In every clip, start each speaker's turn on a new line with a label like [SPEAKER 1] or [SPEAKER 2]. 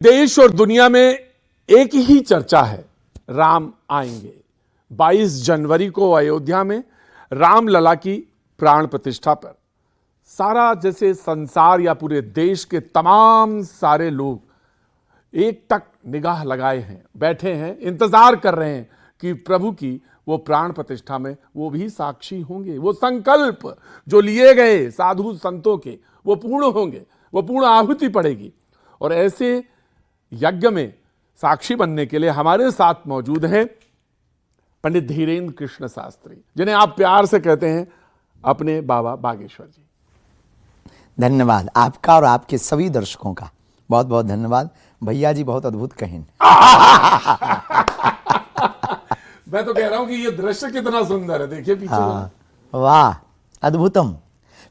[SPEAKER 1] देश और दुनिया में एक ही चर्चा है, राम आएंगे। 22 जनवरी को अयोध्या में रामलला की प्राण प्रतिष्ठा पर सारा जैसे संसार या पूरे देश के तमाम सारे लोग एक टक निगाह लगाए हैं, बैठे हैं, इंतजार कर रहे हैं कि प्रभु की वो प्राण प्रतिष्ठा में वो भी साक्षी होंगे। वो संकल्प जो लिए गए साधु संतों के वो पूर्ण होंगे, वो पूर्ण आहुति पड़ेगी। और ऐसे यज्ञ में साक्षी बनने के लिए हमारे साथ मौजूद हैं पंडित धीरेन्द्र कृष्ण शास्त्री, जिन्हें आप प्यार से कहते हैं अपने बाबा बागेश्वर जी।
[SPEAKER 2] धन्यवाद आपका और आपके सभी दर्शकों का बहुत बहुत धन्यवाद। भैया जी बहुत अद्भुत कहें।
[SPEAKER 1] मैं तो कह रहा हूं कि ये दृश्य कितना सुंदर है, देखिए पीछे।
[SPEAKER 2] हाँ, वाह अद्भुतम।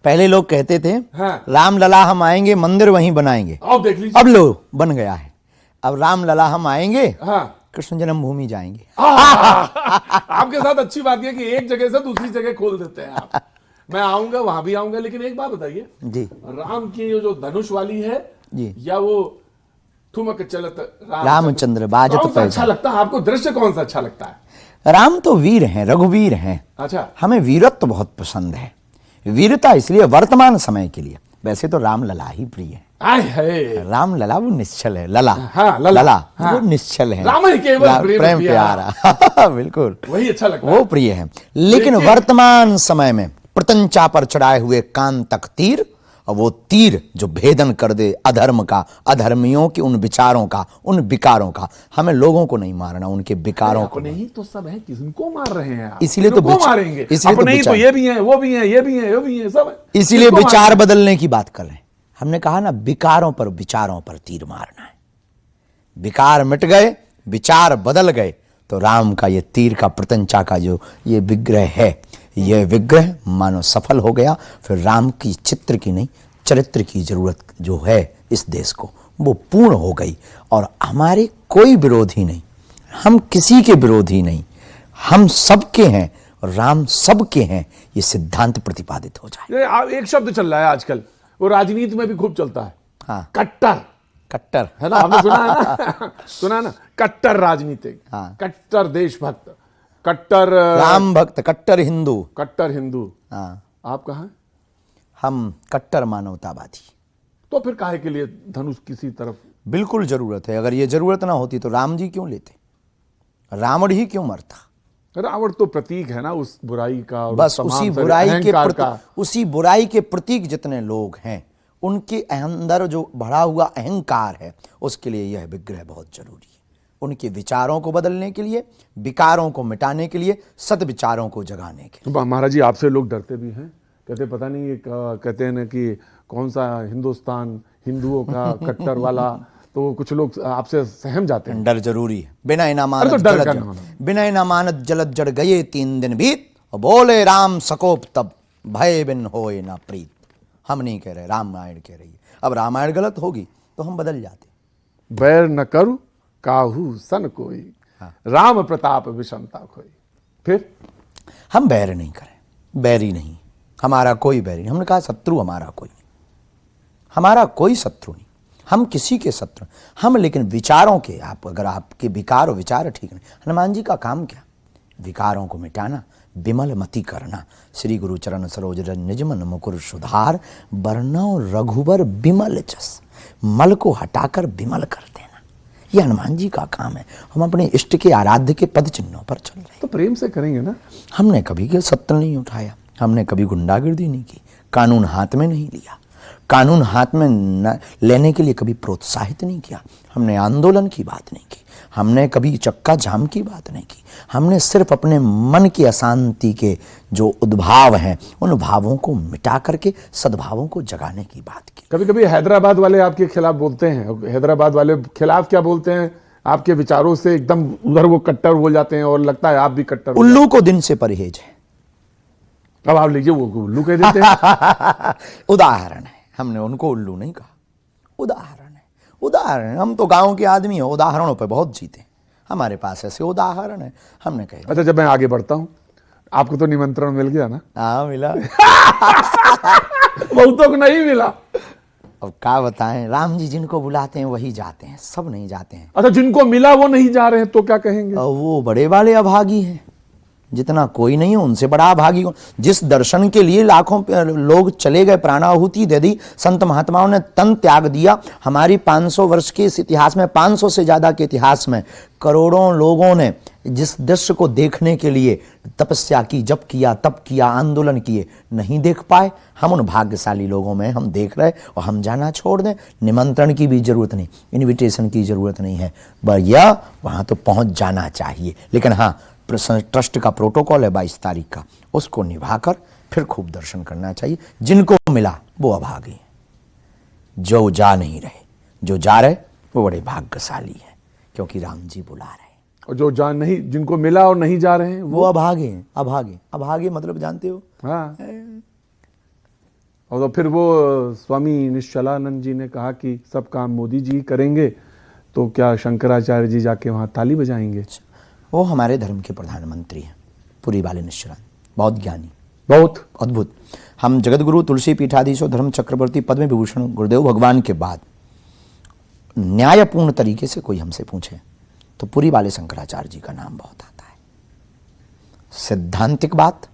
[SPEAKER 2] पहले लोग कहते थे
[SPEAKER 1] हाँ।
[SPEAKER 2] रामलला हम आएंगे मंदिर वहीं बनाएंगे,
[SPEAKER 1] अब देख लीजिए,
[SPEAKER 2] अब लो बन गया है। अब रामलला हम आएंगे
[SPEAKER 1] हाँ।
[SPEAKER 2] कृष्ण जन्मभूमि जाएंगे।
[SPEAKER 1] आपके साथ अच्छी बात यह कि एक जगह से दूसरी जगह खोल देते हैं आप। मैं आऊंगा, वहां भी आऊंगा, लेकिन एक बात बताइए
[SPEAKER 2] जी,
[SPEAKER 1] राम की जो धनुष वाली है
[SPEAKER 2] जी,
[SPEAKER 1] या वो ठुमक चलत
[SPEAKER 2] रामचंद्र बाजत
[SPEAKER 1] कौन सा
[SPEAKER 2] पैजा।
[SPEAKER 1] अच्छा लगता है आपको? दृश्य कौन सा अच्छा लगता है?
[SPEAKER 2] राम तो वीर हैं, रघुवीर हैं।
[SPEAKER 1] अच्छा,
[SPEAKER 2] हमें वीरत्व बहुत पसंद है। वीरता इसलिए वर्तमान समय के लिए, वैसे तो रामलला ही प्रिय है।
[SPEAKER 1] आय है
[SPEAKER 2] रामलला वो निश्चल है, लला
[SPEAKER 1] हाँ, लला हाँ।
[SPEAKER 2] वो निश्चल है,
[SPEAKER 1] राम ही केवल
[SPEAKER 2] प्रेम प्यारा। बिल्कुल
[SPEAKER 1] वही अच्छा लगता है,
[SPEAKER 2] वो प्रिय है। लेकिन वर्तमान समय में प्रतंचा पर चढ़ाए हुए कान तक तीर, और वो तीर जो भेदन कर दे अधर्म का, अधर्मियों के उन विचारों का, उन विकारों का। हमें लोगों को नहीं मारना, उनके विकारों को।
[SPEAKER 1] नहीं तो सब है, किसको मार रहे हैं आप?
[SPEAKER 2] इसीलिए तो
[SPEAKER 1] मारेंगे, अपने ही तो ये भी हैं, वो भी हैं, ये भी हैं, वो भी हैं, सब है।
[SPEAKER 2] इसीलिए विचार बदलने की बात कर रहे हैं। हमने कहा ना, विकारों पर विचारों पर तीर मारना है। विकार मिट गए, विचार बदल गए, तो राम का ये तीर का, प्रतंचा का जो ये विग्रह है, यह विग्रह मानो सफल हो गया। फिर राम की चित्र की नहीं, चरित्र की जरूरत जो है इस देश को, वो पूर्ण हो गई। और हमारे कोई विरोधी नहीं, हम किसी के विरोधी नहीं, हम सबके हैं और राम सबके हैं, ये सिद्धांत प्रतिपादित हो जाए।
[SPEAKER 1] एक शब्द चल रहा है आजकल, वो राजनीति में भी खूब चलता है,
[SPEAKER 2] हाँ,
[SPEAKER 1] कट्टर।
[SPEAKER 2] कट्टर
[SPEAKER 1] है ना, आपने सुना है ना? सुना है ना, कट्टर राजनीतिक,
[SPEAKER 2] हाँ।
[SPEAKER 1] कट्टर देशभक्त, कट्टर
[SPEAKER 2] राम भक्त, कट्टर हिंदू,
[SPEAKER 1] कट्टर हिंदू।
[SPEAKER 2] हाँ,
[SPEAKER 1] आप कहाँ हैं?
[SPEAKER 2] हम कट्टर मानवतावादी।
[SPEAKER 1] तो फिर काहे के लिए धनुष किसी तरफ?
[SPEAKER 2] बिल्कुल जरूरत है। अगर ये जरूरत ना होती तो राम जी क्यों लेते, रावण ही क्यों मरता?
[SPEAKER 1] रावण तो प्रतीक है ना उस बुराई का, और
[SPEAKER 2] बस उसी बुराई के उसी बुराई के प्रतीक जितने लोग हैं, उनके अंदर जो बढ़ा हुआ अहंकार है, उसके लिए यह विग्रह बहुत जरूरी है। उनके विचारों को बदलने के लिए, विकारों को मिटाने के लिए, सद्विचारों को जगाने के लिए।
[SPEAKER 1] महाराज जी, आपसे लोग डरते भी हैं, कहते पता नहीं ये कहते हैं ना कि कौन सा हिंदुस्तान हिंदुओं का कट्टर वाला, तो कुछ लोग आपसे सहम जाते हैं।
[SPEAKER 2] डर जरूरी है। बिना इनामानत जलद जड़ गए 3 दिन बीत, और बोले राम सकोप तब भय बिन होए ना प्रीत। हम नहीं कह रहे, रामायण कह रही है। अब रामायण गलत होगी तो हम बदल जाते।
[SPEAKER 1] बैर न करू काहू सन कोई,
[SPEAKER 2] हाँ।
[SPEAKER 1] राम प्रताप विषमता खोई। फिर
[SPEAKER 2] हम बैर नहीं करें, बैरी नहीं, हमारा कोई बैरी नहीं। हमने कहा शत्रु हमारा कोई नहीं, हमारा कोई शत्रु नहीं, हम किसी के शत्रु। हम लेकिन विचारों के, आप अगर आपके विकार और विचार ठीक नहीं, हनुमान जी का काम क्या? विकारों को मिटाना, विमल मति करना। श्री गुरु चरण सरोज रज निज मन मुकुर सुधार, बरनौ रघुबर विमल जस। मल को हटाकर विमल कर देना, ये हनुमान जी का काम है। हम अपने इष्ट के आराध्य के पद चिन्हों पर चल रहे हैं,
[SPEAKER 1] तो प्रेम से करेंगे ना।
[SPEAKER 2] हमने कभी के शस्त्र नहीं उठाया, हमने कभी गुंडागिर्दी नहीं की, कानून हाथ में नहीं लिया, कानून हाथ में लेने के लिए कभी प्रोत्साहित नहीं किया। हमने आंदोलन की बात नहीं की, हमने कभी चक्का जाम की बात नहीं की। हमने सिर्फ अपने मन की अशांति के जो उद्भाव हैं, उन भावों को मिटा करके सद्भावों को जगाने की बात की।
[SPEAKER 1] कभी कभी हैदराबाद वाले आपके खिलाफ बोलते हैं, हैदराबाद वाले खिलाफ क्या बोलते हैं, आपके विचारों से एकदम उधर वो कट्टर बोल जाते हैं, और लगता है आप भी कट्टर।
[SPEAKER 2] उल्लू को दिन से परहेज है।
[SPEAKER 1] अब आप लीजिए, वो उल्लू कह देते हैं।
[SPEAKER 2] उदाहरण है, हमने उनको उल्लू नहीं कहा, उदाहरण है। उदाहरण, हम तो गांव के आदमी हैं, उदाहरणों पे बहुत जीते, हमारे पास ऐसे उदाहरण है। हमने कहा
[SPEAKER 1] अच्छा, जब मैं आगे बढ़ता हूं, आपको तो निमंत्रण मिल गया ना?
[SPEAKER 2] हाँ मिला।
[SPEAKER 1] बहुतों को नहीं मिला।
[SPEAKER 2] अब क्या बताएं, राम जी जिनको बुलाते हैं वही जाते हैं, सब नहीं जाते हैं।
[SPEAKER 1] अच्छा, जिनको मिला वो नहीं जा रहे हैं तो क्या कहेंगे?
[SPEAKER 2] और वो बड़े वाले अभागी हैं, जितना कोई नहीं है उनसे बड़ा अभागी कौन? जिस दर्शन के लिए लाखों लोग चले गए, प्राणाहुति दे दी, संत महात्माओं ने तन त्याग दिया। हमारी 500 वर्ष के इस इतिहास में, 500 से ज्यादा के इतिहास में करोड़ों लोगों ने जिस दृश्य को देखने के लिए तपस्या की, जप किया, तप किया, आंदोलन किए, नहीं देख पाए। हम उन भाग्यशाली लोगों में हम देख रहे और हम जाना छोड़ दें। निमंत्रण की भी जरूरत नहीं, इनविटेशन की जरूरत नहीं है, भैया वहां तो पहुंच जाना चाहिए। लेकिन हाँ, ट्रस्ट का प्रोटोकॉल है 22 तारीख का, उसको निभाकर फिर खूब दर्शन करना चाहिए। जिनको मिला वो अभागी है, जो जा नहीं रहे, जो जा रहे वो बड़े भाग्यशाली हैं, क्योंकि राम जी बुला रहे हैं।
[SPEAKER 1] और जो जान नहीं, जिनको मिला और नहीं जा रहे हैं
[SPEAKER 2] वो अभागे हैं। अभागे, अभागे मतलब जानते हो?
[SPEAKER 1] हाँ। और तो फिर वो स्वामी निश्चलानंद जी ने कहा कि सब काम मोदी जी करेंगे, तो क्या शंकराचार्य जी जाके वहां ताली बजाएंगे?
[SPEAKER 2] वो हमारे धर्म के प्रधानमंत्री हैं, पुरी वाले निश्चलानंद, बहुत ज्ञानी,
[SPEAKER 1] बहुत
[SPEAKER 2] अद्भुत। हम जगत गुरु तुलसी पीठाधीशो धर्म चक्रवर्ती पद्म विभूषण गुरुदेव भगवान के बाद न्यायपूर्ण तरीके से कोई हमसे पूछे तो पुरी वाले शंकराचार्य जी का नाम बहुत आता है। सिद्धांतिक बात,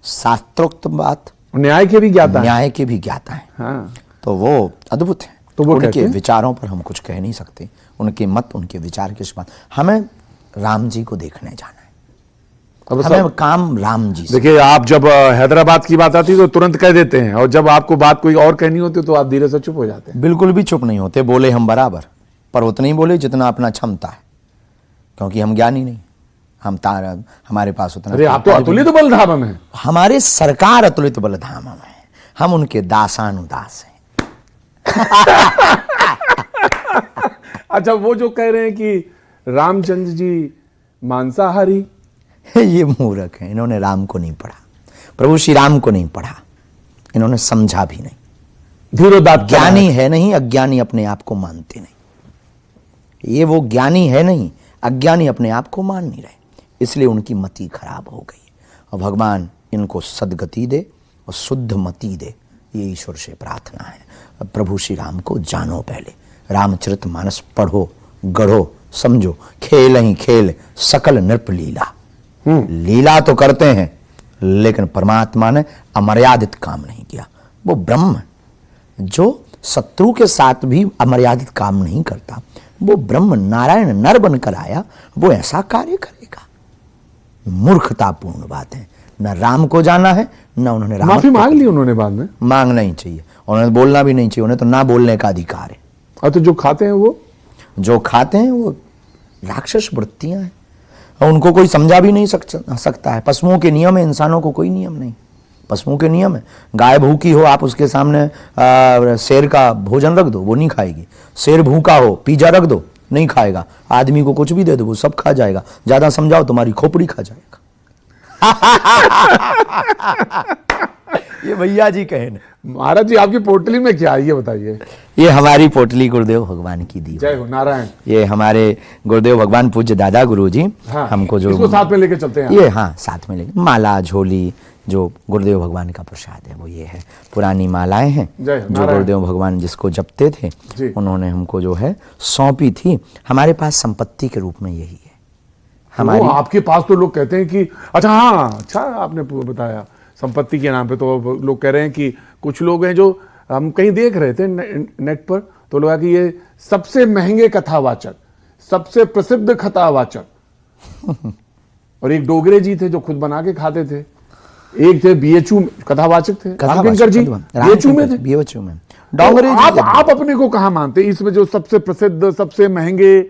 [SPEAKER 2] शास्त्रोक्त बात,
[SPEAKER 1] न्याय के भी ज्ञाता है।
[SPEAKER 2] न्याय के भी ज्ञाता है।
[SPEAKER 1] हाँ।
[SPEAKER 2] तो वो अद्भुत है।
[SPEAKER 1] तो वो
[SPEAKER 2] उनके विचारों पर हम कुछ कह नहीं सकते, उनके मत, उनके विचार के बात। हमें राम जी को देखने जाना है,
[SPEAKER 1] अब
[SPEAKER 2] हमें काम राम जी से।
[SPEAKER 1] देखिए, आप जब हैदराबाद की बात आती है तो तुरंत कह देते हैं, और जब आपको बात कोई और कहनी होती है तो आप धीरे से चुप हो जाते हैं।
[SPEAKER 2] बिल्कुल भी चुप नहीं होते, बोले हम बराबर, पर उतना ही बोले जितना अपना क्षमता है, क्योंकि हम ज्ञानी नहीं, हम हमारे पास उतना।
[SPEAKER 1] अरे आप तो अतुलित बलधाम हैं।
[SPEAKER 2] हमारे सरकार अतुलित बलधाम है, हम उनके दासानुदास हैं।
[SPEAKER 1] अच्छा, वो जो कह रहे हैं कि रामचंद्र जी मांसाहारी,
[SPEAKER 2] ये मूर्ख है, इन्होंने राम को नहीं पढ़ा, प्रभु श्री राम को नहीं पढ़ा, इन्होंने समझा भी नहीं।
[SPEAKER 1] धीरोदात
[SPEAKER 2] ज्ञानी है नहीं, अज्ञानी अपने आप को मानते नहीं। ये वो ज्ञानी है नहीं, अज्ञानी अपने आप को मान नहीं रहे, इसलिए उनकी मति खराब हो गई। और भगवान इनको सद्गति दे और शुद्ध मति दे, ये ईश्वर से प्रार्थना है। प्रभु श्री राम को जानो, पहले रामचरितमानस पढ़ो, गढ़ो, समझो। खेल ही खेल सकल नृप लीला, लीला तो करते हैं लेकिन परमात्मा ने अमर्यादित काम नहीं किया। वो ब्रह्म जो शत्रु के साथ भी अमर्यादित काम नहीं करता, वो ब्रह्म नारायण नर बनकर आया, वो ऐसा कार्य करेगा? मूर्खतापूर्ण बात है। न राम को जाना है, न उन्होंने राम
[SPEAKER 1] माफी मांग ली उन्होंने बाद में।
[SPEAKER 2] मांगना ही चाहिए, उन्हें बोलना भी नहीं चाहिए, उन्हें तो ना बोलने का अधिकार है।
[SPEAKER 1] और तो जो खाते हैं वो,
[SPEAKER 2] जो खाते हैं वो राक्षस वृत्तियां हैं, और उनको कोई समझा भी नहीं सकता है। पशुओं के नियम है, इंसानों को कोई नियम नहीं। पशुओं के नियम है, गाय भूखी हो, आप उसके सामने शेर का भोजन रख दो, वो नहीं खाएगी। शेर भूखा हो, पिज्जा रख दो, नहीं खाएगा। आदमी को कुछ भी दे दो, वो सब खा जाएगा। ज्यादा समझाओ तुम्हारी खोपड़ी खा जाएगा। ये भैया जी कहे ना।
[SPEAKER 1] महाराज जी, आपकी पोटली में क्या है ये बताइए।
[SPEAKER 2] ये हमारी पोटली गुरुदेव भगवान की दी।
[SPEAKER 1] जय हो नारायण।
[SPEAKER 2] ये हमारे गुरुदेव भगवान पूज्य दादा गुरु जी,
[SPEAKER 1] हाँ,
[SPEAKER 2] हमको जो
[SPEAKER 1] इसको साथ में लेके चलते हैं।
[SPEAKER 2] ये हाँ साथ में लेके माला झोली जो गुरुदेव भगवान का प्रसाद है वो ये है। पुरानी मालाएं हैं
[SPEAKER 1] जय हो
[SPEAKER 2] जो
[SPEAKER 1] नारायण।
[SPEAKER 2] गुरुदेव भगवान जिसको जपते थे,
[SPEAKER 1] जी।
[SPEAKER 2] उन्होंने हमको जो है सौंपी थी। हमारे पास संपत्ति के रूप में यही है हमारी।
[SPEAKER 1] आपके पास तो लोग कहते हैं कि अच्छा, हाँ अच्छा आपने बताया संपत्ति के नाम पे, तो लोग कह रहे हैं कि कुछ लोग हैं जो हम कहीं देख रहे थे नेट पर, तो लोग कि ये सबसे महंगे कथावाचक, सबसे प्रसिद्ध कथावाचक। और एक डोगरे जी थे जो खुद बना के खाते थे, एक थे बीएचयू कथावाचक थे, रामकिंकर जी बीएचयू में थे।
[SPEAKER 2] बीएचयू में
[SPEAKER 1] डोगरे आप अपने को कहां मानते हैं इसमें, जो सबसे प्रसिद्ध, सबसे महंगे,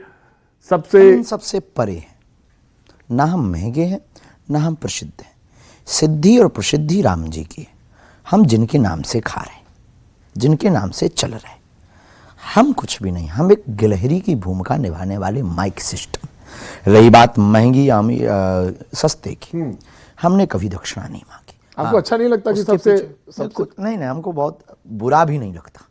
[SPEAKER 2] सबसे परे है? ना हम महंगे हैं, ना हम प्रसिद्ध हैं। सिद्धि और प्रसिद्धि राम जी की है। हम जिनके नाम से खा रहे हैं, जिनके नाम से चल रहे हैं, हम कुछ भी नहीं। हम एक गिलहरी की भूमिका निभाने वाले माइक सिस्टम। रही बात महंगी या सस्ते की, हमने कभी दक्षिणा नहीं मांगी।
[SPEAKER 1] आपको अच्छा नहीं लगता कि सबसे
[SPEAKER 2] नहीं, हमको बहुत बुरा भी नहीं लगता।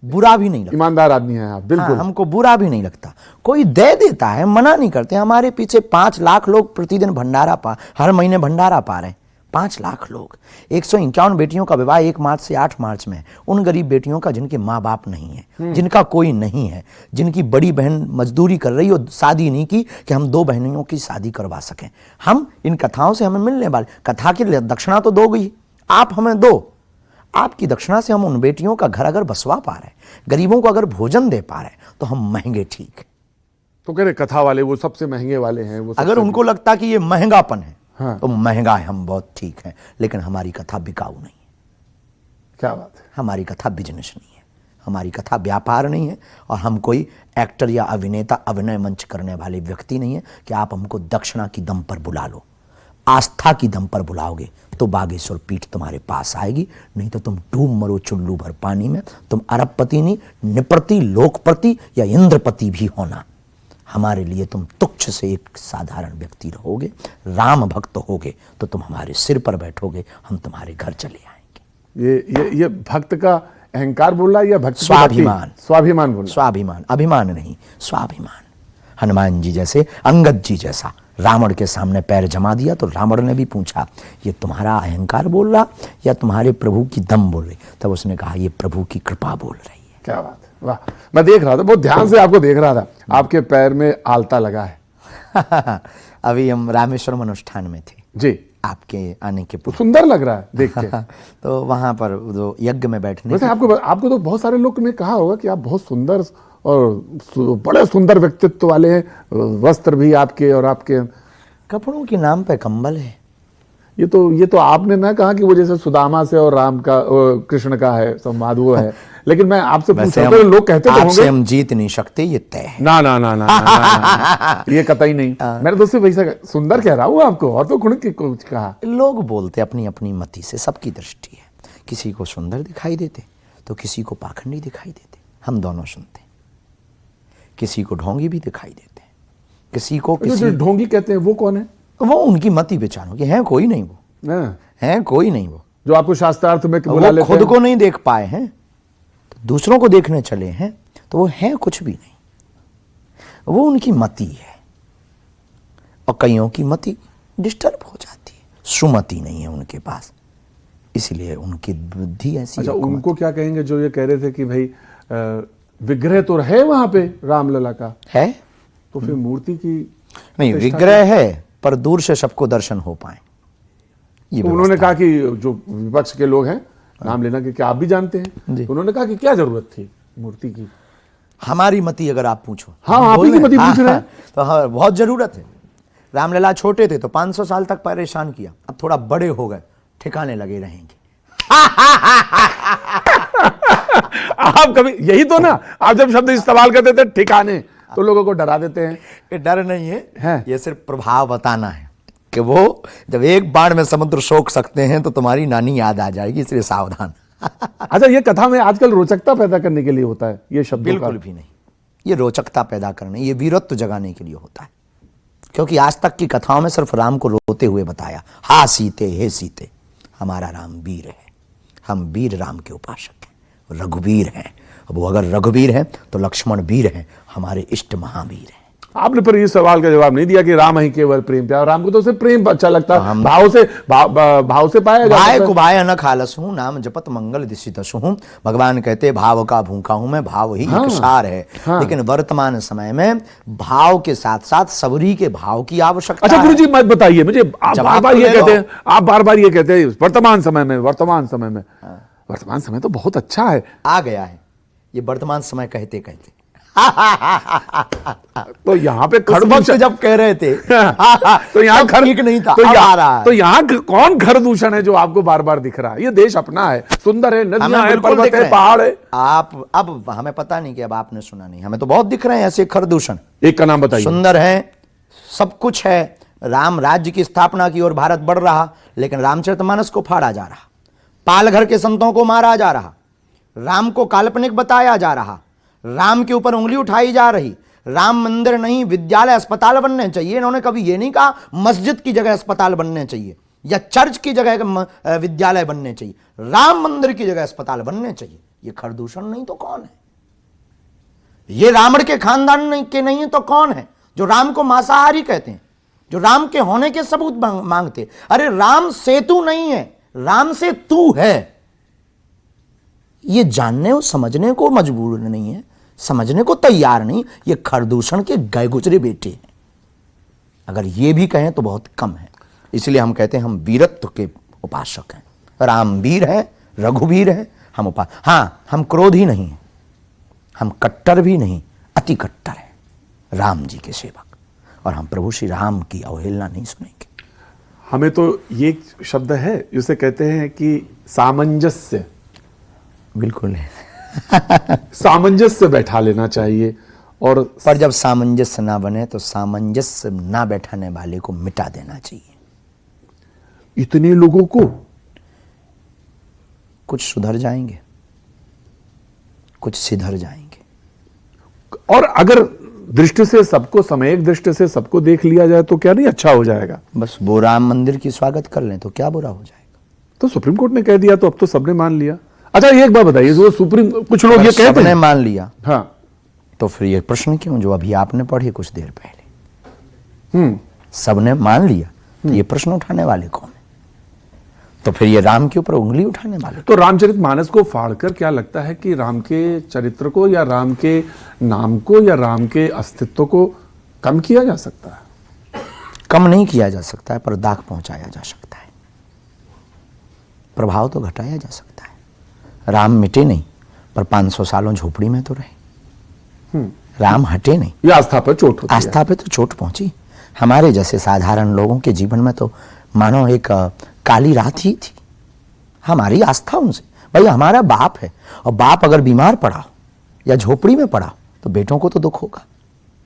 [SPEAKER 2] बुरा भी नहीं लगता।
[SPEAKER 1] ईमानदार आदमी है आप, बिल्कुल।
[SPEAKER 2] हाँ, हमको बुरा भी नहीं लगता। कोई दे देता है, मना नहीं करते। हमारे पीछे 5 लाख लोग प्रतिदिन भंडारा हर महीने भंडारा पा रहे हैं। 5 लाख लोग, 151 बेटियों का विवाह 1 मार्च से 8 मार्च में है। उन गरीब बेटियों का जिनके माँ बाप नहीं है, जिनका कोई नहीं है, जिनकी बड़ी बहन मजदूरी कर रही हो, शादी नहीं की कि हम 2 बहनों की शादी करवा सकें। हम इन कथाओं से हमें मिलने वाले, कथा की दक्षिणा तो दोगी आप, हमें दो। आपकी दक्षिणा से हम उन बेटियों का घर अगर बसवा पा रहे हैं, गरीबों को अगर भोजन दे पा रहे हैं, तो हम महंगे ठीक है।
[SPEAKER 1] तो कह रहे कथा वाले वो सबसे महंगे वाले हैं, वो
[SPEAKER 2] अगर उनको लगता कि ये महंगापन है,
[SPEAKER 1] हाँ।
[SPEAKER 2] तो महंगा है, हम बहुत ठीक हैं, लेकिन हमारी कथा बिकाऊ नहीं है।
[SPEAKER 1] क्या बात है।
[SPEAKER 2] हमारी कथा बिजनेस नहीं है, हमारी कथा व्यापार नहीं है, और हम कोई एक्टर या अभिनेता अभिनय मंच करने वाले व्यक्ति नहीं है कि आप हमको दक्षिणा की दम पर बुला लो। आस्था की दम पर बुलाओगे तो बागेश्वर पीठ तुम्हारे पास आएगी, नहीं तो तुम डूब मरो चुल्लू भर पानी में। तुम अरबपति नहीं, निपति, लोकपति या इंद्रपति भी होना, हमारे लिए तुम तुच्छ से एक साधारण व्यक्ति रहोगे। राम भक्त होगे तो तुम हमारे सिर पर बैठोगे, हम तुम्हारे घर चले आएंगे।
[SPEAKER 1] ये भक्त का अहंकार बोल रहा है या भक्त की
[SPEAKER 2] स्वाभिमान?
[SPEAKER 1] स्वाभिमान बोल रहा है।
[SPEAKER 2] स्वाभिमान, अभिमान नहीं, स्वाभिमान। हनुमान जी जैसे, अंगद जी जैसा रावण के सामने पैर जमा दिया तो रावण ने भी पूछा, ये तुम्हारा अहंकार बोल रहा या तुम्हारे प्रभु की दम बोल रही? तब उसने कहा, ये प्रभु की कृपा बोल रही है।
[SPEAKER 1] क्या बात है, वाह। मैं देख रहा था, बहुत ध्यान से आपको देख रहा था, आपके पैर में आलता लगा है।
[SPEAKER 2] अभी हम रामेश्वरम अनुष्ठान में थे
[SPEAKER 1] जी,
[SPEAKER 2] आपके आने के पूर्व।
[SPEAKER 1] सुंदर लग रहा है देख के।
[SPEAKER 2] तो वहां पर जो यज्ञ में बैठने,
[SPEAKER 1] वैसे आपको तो बहुत सारे लोग ने कहा होगा कि आप बहुत सुंदर और बड़े सुंदर व्यक्तित्व वाले हैं, वस्त्र भी आपके, और आपके
[SPEAKER 2] कपड़ों के नाम पे कंबल है।
[SPEAKER 1] ये तो आपने ना कहा कि वो जैसे सुदामा से और राम का, कृष्ण का है संवाद वो है, लेकिन मैं आपसे पूछता हूं, लोग कहते तो
[SPEAKER 2] आपसे
[SPEAKER 1] होंगे
[SPEAKER 2] हम जीत नहीं सकते, ये तय है।
[SPEAKER 1] ना ना ना ना, ना, ना, ना, ये कतई नहीं। मैंने तो सिर्फ वैसा सुंदर कह रहा हूँ आपको, और तो कुछ कहा।
[SPEAKER 2] लोग बोलते अपनी अपनी मति से, सबकी दृष्टि है, किसी को सुंदर दिखाई देते तो किसी को पाखंडी दिखाई देते। हम दोनों सुनते, किसी को ढोंगी भी दिखाई देते, किसी को
[SPEAKER 1] जो ढोंगी कहते हैं वो कौन है?
[SPEAKER 2] वो उनकी मति विचारों की, हैं कोई नहीं, वो
[SPEAKER 1] हाँ।
[SPEAKER 2] हैं कोई नहीं, वो
[SPEAKER 1] जो आपको शास्त्रार्थ में बुला
[SPEAKER 2] वो
[SPEAKER 1] लेते
[SPEAKER 2] खुद
[SPEAKER 1] हैं।
[SPEAKER 2] को नहीं देख पाए हैं तो दूसरों को देखने चले हैं, तो वो हैं कुछ भी नहीं, वो उनकी मति है। और कईयों की मति डिस्टर्ब हो जाती है, सुमति नहीं है उनके पास, इसलिए उनकी बुद्धि ऐसी।
[SPEAKER 1] अच्छा, उनको क्या कहेंगे जो ये कह रहे थे कि भाई विग्रह तो है वहां पे रामलला का
[SPEAKER 2] है,
[SPEAKER 1] तो फिर मूर्ति की
[SPEAKER 2] नहीं विग्रह है, पर दूर से सबको दर्शन हो पाए। ये
[SPEAKER 1] तो उन्होंने कहा कि जो विपक्ष के लोग हैं, नाम लेना कि क्या आप भी जानते हैं, तो उन्होंने कहा कि क्या जरूरत थी मूर्ति की?
[SPEAKER 2] हमारी मति अगर आप पूछो,
[SPEAKER 1] हाँ, आप ही की मति पूछ रहे हैं।
[SPEAKER 2] तो हाँ, बहुत जरूरत है। रामलला छोटे थे तो 500 साल तक परेशान किया, अब थोड़ा बड़े हो गए, ठिकाने लगे रहेंगे।
[SPEAKER 1] आप कभी यही तो ना, आप जब शब्द इस्तेमाल करते थे ठिकाने, तो लोगों को डरा देते हैं।
[SPEAKER 2] ये डर नहीं है,
[SPEAKER 1] ये
[SPEAKER 2] सिर्फ प्रभाव बताना है कि वो जब एक बाण में समुद्र सोख सकते हैं तो तुम्हारी नानी याद आ जाएगी, इसलिए सावधान।
[SPEAKER 1] अच्छा, ये कथा में आजकल रोचकता पैदा करने के लिए होता है ये शब्द?
[SPEAKER 2] बिल्कुल भी नहीं, ये रोचकता पैदा करने, ये वीरत्व जगाने के लिए होता है। क्योंकि आज तक की कथाओं में सिर्फ राम को रोते हुए बताया, हा सीते हे सीते, हमारा राम वीर है, हम वीर राम के उपासक हैं, रघुवीर हैं। अब वो अगर रघुवीर हैं तो लक्ष्मण वीर हैं, हमारे इष्ट महावीर हैं।
[SPEAKER 1] आपने पर इस सवाल का जवाब नहीं दिया कि राम ही केवल प्रेम प्यार। राम को तो सिर्फ प्रेम अच्छा लगता है, भाव से पाया जाता है।
[SPEAKER 2] भाई कुबाय न खालस हूं, नाम जपत मंगल दिशितस हूं। भगवान कहते भाव का भूखा हूं मैं, भाव ही एक सार है। लेकिन वर्तमान समय में भाव के साथ साथ सबरी के भाव की आवश्यकता।
[SPEAKER 1] अच्छा गुरु जी मत बताइए मुझे, आप बार बार ये कहते हैं, आप बार बार ये कहते हैं वर्तमान समय में, वर्तमान समय में। वर्तमान समय तो बहुत अच्छा है,
[SPEAKER 2] आ गया है ये वर्तमान समय कहते कहते।
[SPEAKER 1] तो यहाँ पे
[SPEAKER 2] खरदूषण से जब कह रहे थे
[SPEAKER 1] तो यहाँ
[SPEAKER 2] ठीक नहीं था,
[SPEAKER 1] तो यहाँ कौन खरदूषण है जो आपको बार बार दिख रहा है? ये देश अपना है, सुंदर है, नदियां है, पर्वत है, पहाड़ है।
[SPEAKER 2] आप अब हमें पता नहीं कि अब आपने सुना नहीं, हमें तो बहुत दिख रहे हैं ऐसे खरदूषण।
[SPEAKER 1] एक का नाम बताइए।
[SPEAKER 2] सुंदर है, सब कुछ है, राम राज्य की स्थापना की ओर भारत बढ़ रहा, लेकिन रामचरितमानस को फाड़ा जा रहा, पालघर के संतों को मारा जा रहा, राम को काल्पनिक बताया जा रहा, राम के ऊपर उंगली उठाई जा रही। राम मंदिर नहीं, विद्यालय अस्पताल बनने चाहिए। इन्होंने कभी ये नहीं कहा मस्जिद की जगह अस्पताल बनने चाहिए या चर्च की जगह विद्यालय बनने चाहिए, राम मंदिर की जगह अस्पताल बनने चाहिए। ये खरदूषण नहीं तो कौन है? ये रावण के खानदान के नहीं है तो कौन है? जो राम को मांसाहारी कहते हैं, जो राम के होने के सबूत मांगते। अरे राम सेतु नहीं है, राम से तू है, ये जानने और समझने को मजबूर नहीं है, समझने को तैयार नहीं। ये खरदूषण के गए गुजरे बेटे हैं। अगर ये भी कहें तो बहुत कम है। इसलिए हम कहते हैं हम वीरत्व के उपासक हैं। राम वीर है, रघुवीर है, हम हम क्रोधी नहीं हैं, हम कट्टर भी नहीं, अति कट्टर है राम जी के सेवक, और हम प्रभु श्री राम की अवहेलना नहीं सुनेंगे।
[SPEAKER 1] हमें तो ये शब्द है जिसे कहते हैं कि सामंजस्य,
[SPEAKER 2] बिल्कुल है।
[SPEAKER 1] सामंजस्य बैठा लेना चाहिए। और
[SPEAKER 2] पर जब सामंजस्य ना बने तो सामंजस्य ना बैठाने वाले को मिटा देना चाहिए।
[SPEAKER 1] इतने लोगों को
[SPEAKER 2] कुछ सुधर जाएंगे, कुछ सिधर जाएंगे।
[SPEAKER 1] और अगर दृष्टि से सबको, समयक दृष्टि से सबको देख लिया जाए तो क्या नहीं अच्छा हो जाएगा?
[SPEAKER 2] बस वो राम मंदिर की स्वागत कर लें तो क्या बुरा हो जाएगा?
[SPEAKER 1] तो सुप्रीम कोर्ट ने कह दिया तो अब तो सबने मान लिया। अच्छा ये एक बात बताइए, जो सुप्रीम, कुछ लोग ये कहते
[SPEAKER 2] सबने
[SPEAKER 1] हैं
[SPEAKER 2] मान लिया,
[SPEAKER 1] हाँ,
[SPEAKER 2] तो फिर ये प्रश्न क्यों जो अभी आपने पढ़े कुछ देर पहले, सबने मान लिया तो ये प्रश्न उठाने वाले कौन है? तो फिर ये राम के ऊपर उंगली उठाने वाले।
[SPEAKER 1] तो रामचरितमानस को फाड़कर क्या लगता है कि राम के चरित्र को या राम के नाम को या राम के अस्तित्व को कम किया जा सकता है?
[SPEAKER 2] कम नहीं किया जा सकता है, पर दाग पहुंचाया जा सकता है, प्रभाव तो घटाया जा सकता है। राम मिटे नहीं, पर 500 सालों झोपड़ी में तो रहे। राम हटे नहीं,
[SPEAKER 1] ये आस्था पर चोट होती है।
[SPEAKER 2] आस्था पे तो चोट पहुंची। हमारे जैसे साधारण लोगों के जीवन में तो मानो एक काली रात ही थी। हमारी आस्था उनसे, भाई हमारा बाप है, और बाप अगर बीमार पड़ा हो या झोपड़ी में पड़ा हो तो बेटों को तो दुख होगा।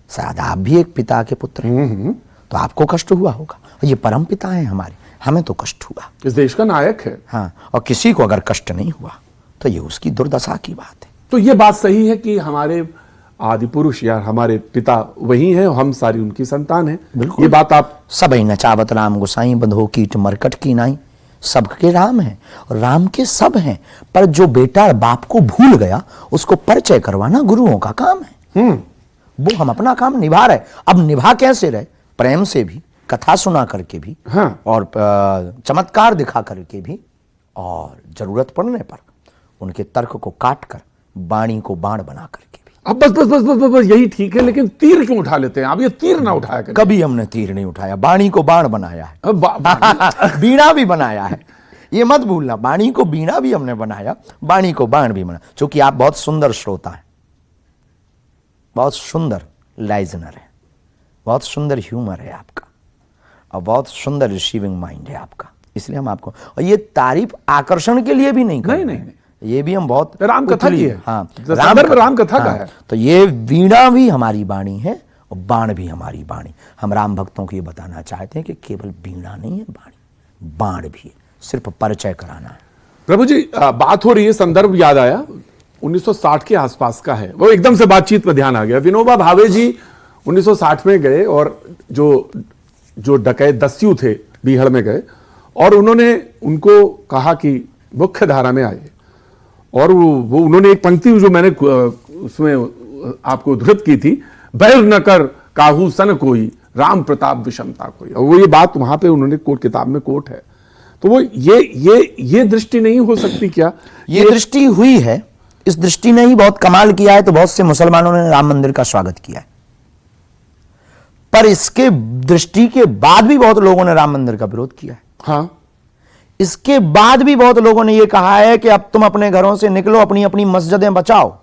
[SPEAKER 2] शायद आप भी एक पिता के पुत्र हैं, तो आपको कष्ट हुआ होगा। और ये परम पिता है हमारे, हमें तो कष्ट हुआ।
[SPEAKER 1] इस देश का नायक है।
[SPEAKER 2] हाँ, और किसी को अगर कष्ट नहीं हुआ तो ये उसकी दुर्दशा की बात है।
[SPEAKER 1] तो ये बात सही है कि हमारे आदि पुरुष या हमारे पिता वही हैं, हम सारी उनकी संतान हैं।
[SPEAKER 2] बिल्कुल।
[SPEAKER 1] ये बात आप
[SPEAKER 2] सबई नचावत राम गोसाई बंधो कीट मरकट की नाई। सबके राम हैं और राम के सब हैं, पर जो बेटा बाप को भूल गया उसको परिचय करवाना गुरुओं का काम है। वो हम अपना काम निभा रहे। अब निभा कैसे रहे? प्रेम से भी, कथा सुना करके भी,
[SPEAKER 1] हाँ।
[SPEAKER 2] और चमत्कार दिखा करके भी, और जरूरत पड़ने पर उनके तर्क को काट कर वाणी को बाण बना करके भी।
[SPEAKER 1] अब बस बस बस बस बस, बस यही ठीक है, लेकिन तीर क्यों उठा लेते हैं आप? ये तीर ना उठाया करें।
[SPEAKER 2] कभी हमने तीर नहीं उठाया, वाणी को बाण बनाया है।
[SPEAKER 1] अब
[SPEAKER 2] बीड़ा भी बनाया है, ये मत भूलना। वाणी को बीड़ा भी हमने बनाया, वाणी को बाण भी बनाया। क्योंकि आप बहुत सुंदर श्रोता हैं, बहुत सुंदर लाइजनर है, बहुत सुंदर ह्यूमर है आपका, और बहुत सुंदर रिसीविंग माइंड है आपका। इसलिए हम आपको, और ये तारीफ आकर्षण के लिए भी नहीं कर रहे हैं।
[SPEAKER 1] नहीं।
[SPEAKER 2] ये भी हम बहुत
[SPEAKER 1] राम कथा की है।
[SPEAKER 2] हाँ,
[SPEAKER 1] राम कथा का है।
[SPEAKER 2] तो ये वीणा भी हमारी वाणी है और बाण भी हमारी वाणी। हम राम भक्तों को ये बताना चाहते हैं कि केवल वीणा नहीं है वाणी, बाण भी है, सिर्फ परिचय कराना है।
[SPEAKER 1] प्रभु जी, बात हो रही है, संदर्भ याद आया, 1960 के आसपास का है। वो एकदम से बातचीत पर ध्यान आ गया। विनोबा भावे जी 1960 में गए, और जो डकैत दस्यु थे बीहड़ में गए, और उन्होंने उनको कहा कि मुख्य धारा में आए। और वो उन्होंने एक पंक्ति जो मैंने उसमें आपको उद्धृत की थी, बैर न कर काहू सन कोई, राम प्रताप विषमता कोई। और वो ये बात वहां पे उन्होंने कोट, किताब में कोट है। तो वो ये दृष्टि नहीं हो सकती क्या?
[SPEAKER 2] ये दृष्टि हुई है। इस दृष्टि ने ही बहुत कमाल किया है। तो बहुत से मुसलमानों ने राम मंदिर का स्वागत किया है, पर इसके दृष्टि के बाद भी बहुत लोगों ने राम मंदिर का विरोध किया है।
[SPEAKER 1] हाँ,
[SPEAKER 2] इसके बाद भी बहुत लोगों ने यह कहा है कि अब तुम अपने घरों से निकलो, अपनी अपनी मस्जिदें बचाओ,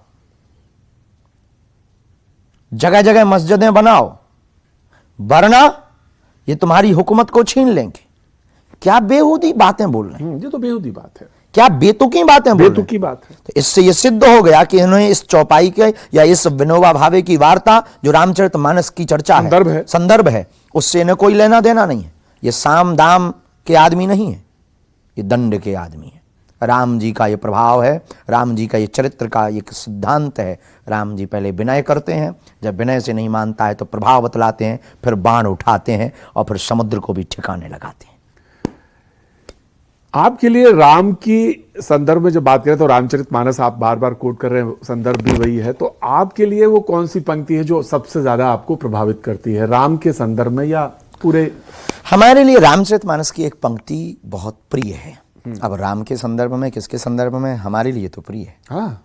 [SPEAKER 2] जगह जगह मस्जिदें बनाओ, वरना ये तुम्हारी हुकूमत को छीन लेंगे। क्या बेहूदी बातें बोल रहे हैं?
[SPEAKER 1] ये तो बेहूदी बात है,
[SPEAKER 2] क्या बेतुकी बातें बोल रहे हैं?
[SPEAKER 1] बेतुकी बात है।
[SPEAKER 2] तो इससे यह सिद्ध हो गया कि इन्होंने इस चौपाई के या इस विनोबा भावे की वार्ता जो रामचरितमानस की चर्चा है, संदर्भ है, उससे इन्हें कोई लेना देना नहीं है। ये साम दाम के आदमी नहीं है, ये दंड के आदमी है। राम जी का ये प्रभाव है, राम जी का ये चरित्र का एक सिद्धांत है। राम जी पहले विनय करते हैं, जब विनय से नहीं मानता है तो प्रभाव बतलाते हैं, फिर बाण उठाते हैं और फिर समुद्र को भी ठिकाने लगाते हैं।
[SPEAKER 1] आपके लिए राम की संदर्भ में जब बात करें तो रामचरितमानस आप बार बार कोट कर रहे हैं, संदर्भ भी वही है। तो आपके लिए वो कौन सी पंक्ति है जो सबसे ज्यादा आपको प्रभावित करती है, राम के संदर्भ में या पूरे?
[SPEAKER 2] हमारे लिए रामचरितमानस की एक पंक्ति बहुत प्रिय है। अब राम के संदर्भ में, किसके संदर्भ में, हमारे लिए तो प्रिय है।
[SPEAKER 1] हाँ,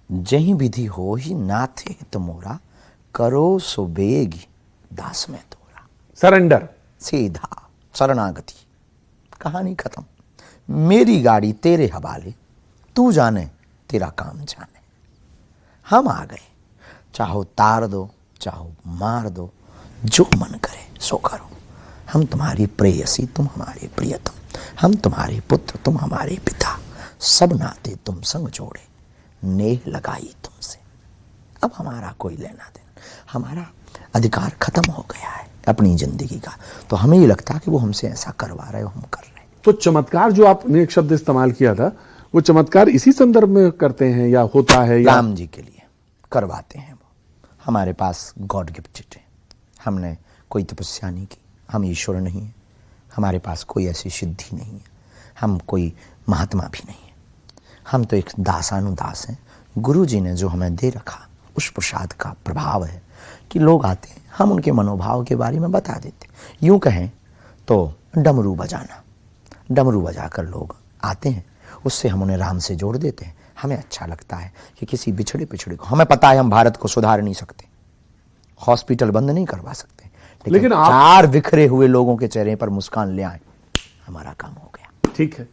[SPEAKER 2] जही विधि हो ही नाथे हित मोरा, करो सो बेगी दास में तोरा।
[SPEAKER 1] सरेंडर,
[SPEAKER 2] सीधा शरणागति, कहानी खत्म। मेरी गाड़ी तेरे हवाले, तू जाने तेरा काम जाने। हम आ गए, चाहो तार दो, चाहो मार दो, जो मन करे सो करो। हम तुम्हारी प्रेयसी, तुम हमारे प्रियतम, हम तुम्हारे पुत्र, तुम हमारे पिता, सब नाते तुम संग जोड़े, नेह लगाई तुमसे। अब हमारा कोई लेना देना, हमारा अधिकार खत्म हो गया है अपनी जिंदगी का। तो हमें ये लगता है कि वो हमसे ऐसा करवा रहे हो, हम कर रहे हैं।
[SPEAKER 1] तो चमत्कार जो आपने एक शब्द इस्तेमाल किया था, वो चमत्कार इसी संदर्भ में करते हैं या होता है या?
[SPEAKER 2] राम जी के लिए करवाते हैं वो। हमारे पास गॉड गिफ्टेड है, हमने कोई तपस्या नहीं की, हम ईश्वर नहीं है, हमारे पास कोई ऐसी सिद्धि नहीं है, हम कोई महात्मा भी नहीं है, हम तो एक दासानुदास हैं। गुरु जी ने जो हमें दे रखा, उस प्रसाद का प्रभाव है कि लोग आते हैं, हम उनके मनोभाव के बारे में बता देते। यूं कहें तो डमरू बजाना, डमरू बजाकर लोग आते हैं, उससे हम उन्हें राम से जोड़ देते हैं। हमें अच्छा लगता है कि किसी बिछड़े पिछड़े को, हमें पता है हम भारत को सुधार नहीं सकते, हॉस्पिटल बंद नहीं करवा सकते, लेकिन चार बिखरे हुए लोगों के चेहरे पर मुस्कान ले आए, हमारा काम हो गया।
[SPEAKER 1] ठीक है।